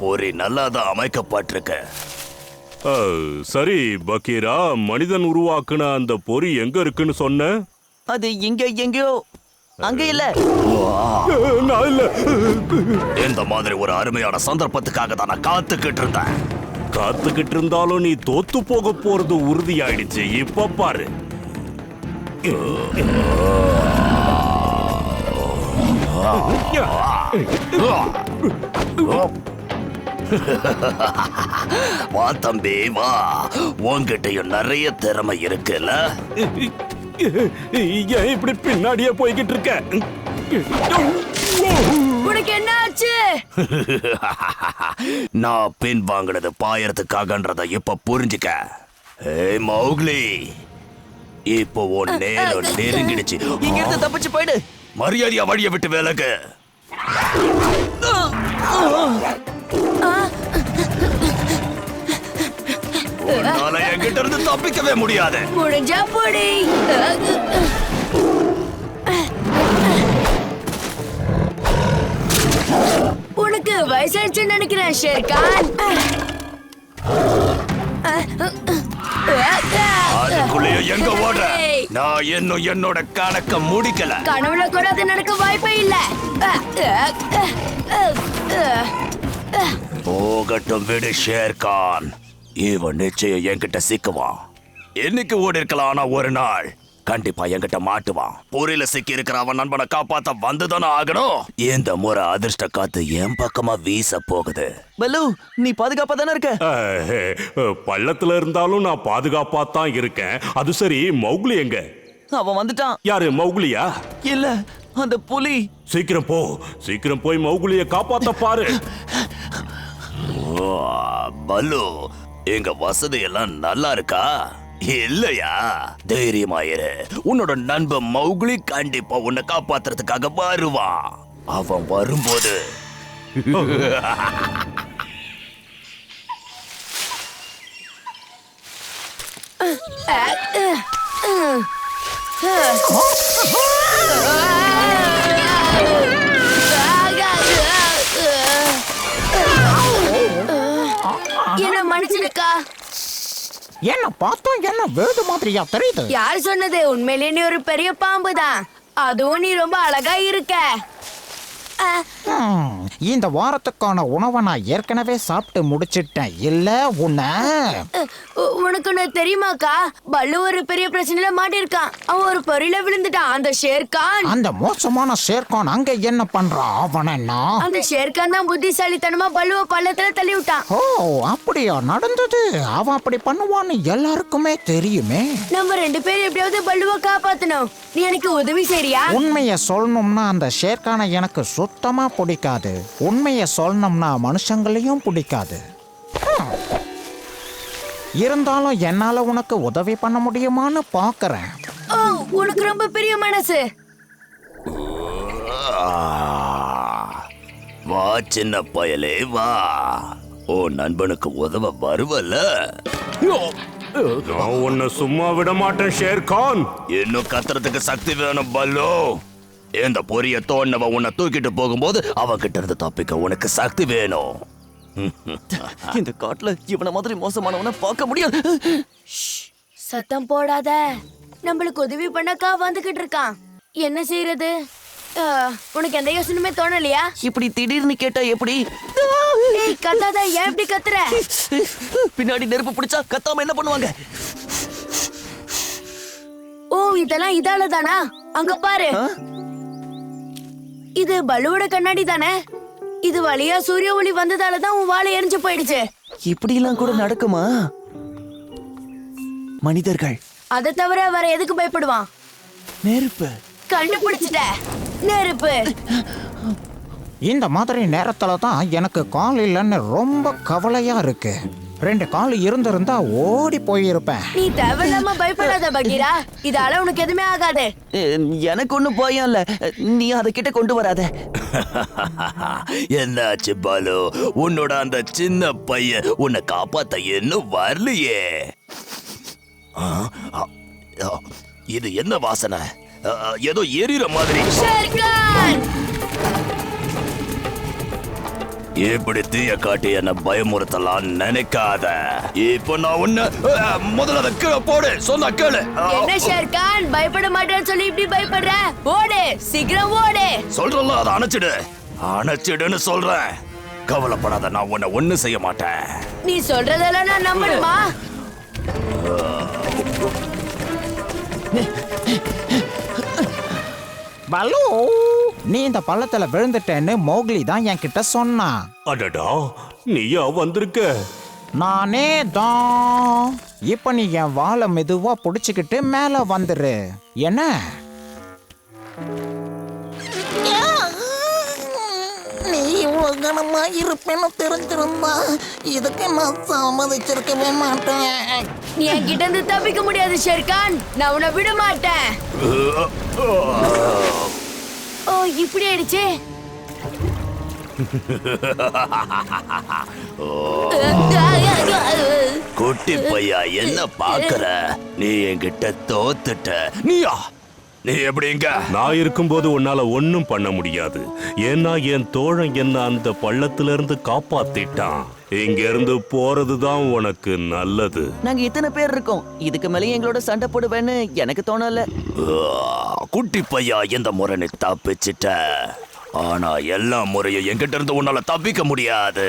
பொறி நல்லாதான் அமைக்கப்பட்டிருக்கு. சரி பக்கீரா, மனிதன் உருவாக்குன அந்த பொறி எங்க இருக்குன்னு சொன்ன? அது எங்கேயோ அங்க இல்ல. நான் இல்ல. இந்த மாதிரி ஒரு அருமையான சந்தர்ப்பத்துக்காக தான் நான் காத்துக்கிட்டு இருந்தேன். காத்துக்கிட்டு இருந்தாலும் நீ தோத்து போக போறது உறுதியாயிடுச்சு. இப்ப பாரு. வா தம்பி வா, உன்கிட்டயும் நிறைய திறமை இருக்குல்ல. ஏன் இப்படி பின்னாடியே போய்கிட்டு இருக்க? உனக்கு என்ன ஆச்சு? நான் பின் வாங்கினது பாயறதுக்காகன்றத இப்ப புரிஞ்சுக்க. ஏய் மௌக்லி, இப்போ உன் நேரம் நெருங்கிடுச்சு. இங்க இருந்து தப்பிச்சு போயிடு. மரியாதையா வழிய விட்டு விலகு. உன்னால என்கிட்ட இருந்து தப்பிக்கவே முடியாது. முடிஞ்சா போடி. உனக்கு வயசாயிடுச்சுன்னு நினைக்கிறேன் ஷேர்கான். அதுக்குள்ளேயே எங்க ஓடுற? நான் இன்னும் என்னோட கணக்க முடிக்கல. கனவுல கூட அது நடக்க வாய்ப்பே இல்ல. போகட்டும் விடு ஷேர்கான். இவன் நிச்சயம் என்கிட்ட சிக்குவான். என்னைக்கு ஓடி இருக்கலாம், ஆனா ஒரு நாள் கண்டிப்பா என்கிட்ட மாட்டுவான். பொறியில சிக்கி இருக்கிற அவன் நண்பனை காப்பாத்த வந்துதானே ஆகணும். இந்த முறை அதிர்ஷ்ட காத்து என் பக்கமா வீச போகுது. பல்லு, நீ பாதுகாப்பா தானே இருக்க? பள்ளத்துல இருந்தாலும் நான் பாதுகாப்பா தான் இருக்கேன். அது சரி, மௌக்லி எங்க? அவன் வந்துட்டான். யாரு, மௌக்லியா? இல்ல, அந்த புலி. சீக்கிரம் போ, சீக்கிரம் போய் மௌக்லிய காப்பாத்த பாரு. பல்லு, எங்க வசதி எல்லாம் நல்லா இருக்கா இல்லையா? தைரியமாயிரு. உன்னோட நண்பன் மௌக்லி கண்டிப்பா உன்னை காப்பாத்துறதுக்காக வருவான். அவன் வரும்போது என்ன மன்னிச்சிருக்கா? என்ன பார்த்தோம், என்ன வேடு மாதிரியா தெரியுது? யார் சொன்னது? உண்மையிலே நீ ஒரு பெரிய பாம்பு தான். அதுவும் நீ ரொம்ப அழகா இருக்க. இந்த வாரத்துக்கான உணவை நான் ஏற்கனவே சாப்பிட்டு முடிச்சிட்டேன். இல்ல உன்னை உனக்கு ஒண்ணு தெரியுமாக்கா? பல்லு ஒரு பெரிய பிரச்சனையில மாட்டிருக்கான். அவன் ஒரு பொறியில விழுந்துட்டான். அந்த ஷேர்கான், அந்த மோசமான ஷேர்கான் அங்க என்ன பண்றான்? அவன அந்த ஷேர்கான் தான் புத்திசாலித்தனமா பல்லுவ பள்ளத்துல தள்ளி விட்டான். ஓ, அப்படியா நடந்தது? அவன் அப்படி பண்ணுவான்னு எல்லாருக்குமே தெரியுமே. நம்ம 2 பேரும் எப்படியாவது பல்லுவ காப்பாத்தணும். நீ எனக்கு உதவி செய்றியா? உண்மையை சொல்லணும்னா அந்த ஷேர்கானை எனக்கு சுத்தமா பிடிக்காது. உண்மையை சொல்லணும்னா மனுஷங்களையும் பிடிக்காது. இருந்தாலும் என்னால உனக்கு உதவி பண்ண முடியுமான்னு பாக்குறேன். ஓ, உனக்கு ரொம்ப பெரிய மனசு. வா சின்ன பயலே வா. ஓ நண்பனுக்கு உதவ வருவல்ல. நான் உன்னை சும்மா விட மாட்டேன் ஷேர்கான். இன்னும் கத்துறதுக்கு சக்தி வேணும் பல்லு. இந்த பொரிய தோண்டவ உன்னை தூக்கிட்டு போகும்போது அவகிட்ட இருந்து தப்பிக்க உனக்கு சக்தி வேணும். இந்த காட்டுல இவன மாதிரி மோசமானவனை பார்க்க முடியாது. சத்தம் போடாத. நம்மளுக்கு உதவி பண்ணக்கா வந்துகிட்டு இருக்கான். என்ன செய்யறது? உனக்கு எந்த யோசனையுமே தோணலையா? இப்படி திடீர்னு கேட்டா எப்படி? ஏய், கத்தாத. ஏன் இப்படி கத்துற? பின்னாடி நெருப்பு பிடிச்சா கத்தாம என்ன பண்ணுவாங்க? ஓ, இதெல்லாம் இதால தானா? அங்க பாரு. இது பல்லுவோட கண்ணாடி தானே? இது வழியா சூரிய ஒளி வந்ததால தான் உன் வாழை எரிஞ்சு போயிடுச்சு. இப்படி எல்லாம் கூட நடக்குமா? மனிதர்கள் அதை தவிர வேற எதுக்கு பயப்படுவான்? நெருப்பு. கண்டுபிடிச்சிட்ட. நெருப்பு. இந்த மாதிரி நேரத்துல தான் எனக்கு கால் இல்லைன்னு ரொம்ப கவலையா இருக்கு. 2 கால் இருந்திருந்தா ஓடி போயிருப்பேன். நீ தேவையில்லாம பயப்படாத பகீரா. இதால உனக்கு எதுவுமே ஆகாது. எனக்கு ஒண்ணும் பயம் இல்ல. நீ அதை கிட்ட கொண்டு வராத. என்னாச்சு பாலு? உன்னோட அந்த சின்ன பையன் உன்னை காப்பாத்த இன்னும் வரலையே. ஆ, ஆ, ஆ, இது என்ன வாசனை? ஏதோ எரியுற மாதிரி. ஷேர்கான் இப்படி தீய காட்டி என்ன பயமுறுத்தலாம் நினைக்காத. இப்ப நான் உன்ன முதல்ல அதை கீழே போடு, சொன்னா கேளு. என்ன ஷேர்கான் பயப்பட மாட்டேன்னு சொல்லி இப்படி பயப்படுற? ஓடு, சீக்கிரம் ஓடு. சொல்றல, அதை அணைச்சிடுன்னு சொல்றேன். கவலைப்படாத, நான் உன்னை ஒண்ணு செய்ய மாட்டேன். நீ சொல்றதெல்லாம் நான் நம்பணுமா? பலு, நீ இந்த பள்ளத்துல விழுந்துட்டேன்னு மோக்லி தான் என்கிட்ட சொன்னான். அடடா, நீயா வந்திருக்க? நானே தான். இப்ப நீ என் வாழை மெதுவா புடிச்சுக்கிட்டு மேல வந்துரு. என்ன? நீ இவ்வளவு கனமா இருப்பேன்னு தெரிஞ்சிருந்தா இதுக்கு நான் சம்மதிச்சிருக்கவே மாட்டேன். நீ என்கிட்ட இருந்து தப்பிக்க முடியாது ஷேர்கான். நான் உன்னை விட மாட்டேன். ஓ, இப்படி ஆயிடுச்சு. குட்டி பையா, என்ன பாக்குற? நீ என்கிட்ட தோத்துட்ட. நீ எப்படிங்க? நான் இருக்கும்போது உன்னால ஒண்ணும் பண்ண முடியாது. ஏன்னா என் தோழன் என்ன அந்த பள்ளத்துல இருந்து காப்பாத்திட்டான். இங்க இருந்து போறதுதான் உனக்கு நல்லது. நாங்க இத்தனை பேர் இருக்கோம். இதுக்கு மேலேயும் எங்களோட சண்டை போடுவேன்னு எனக்கு தோணல. குட்டி பையா, இந்த முறை நீ தப்பிச்சிட்ட. ஆனா எல்லா முறையும் என்கிட்ட இருந்து உன்னால தப்பிக்க முடியாது.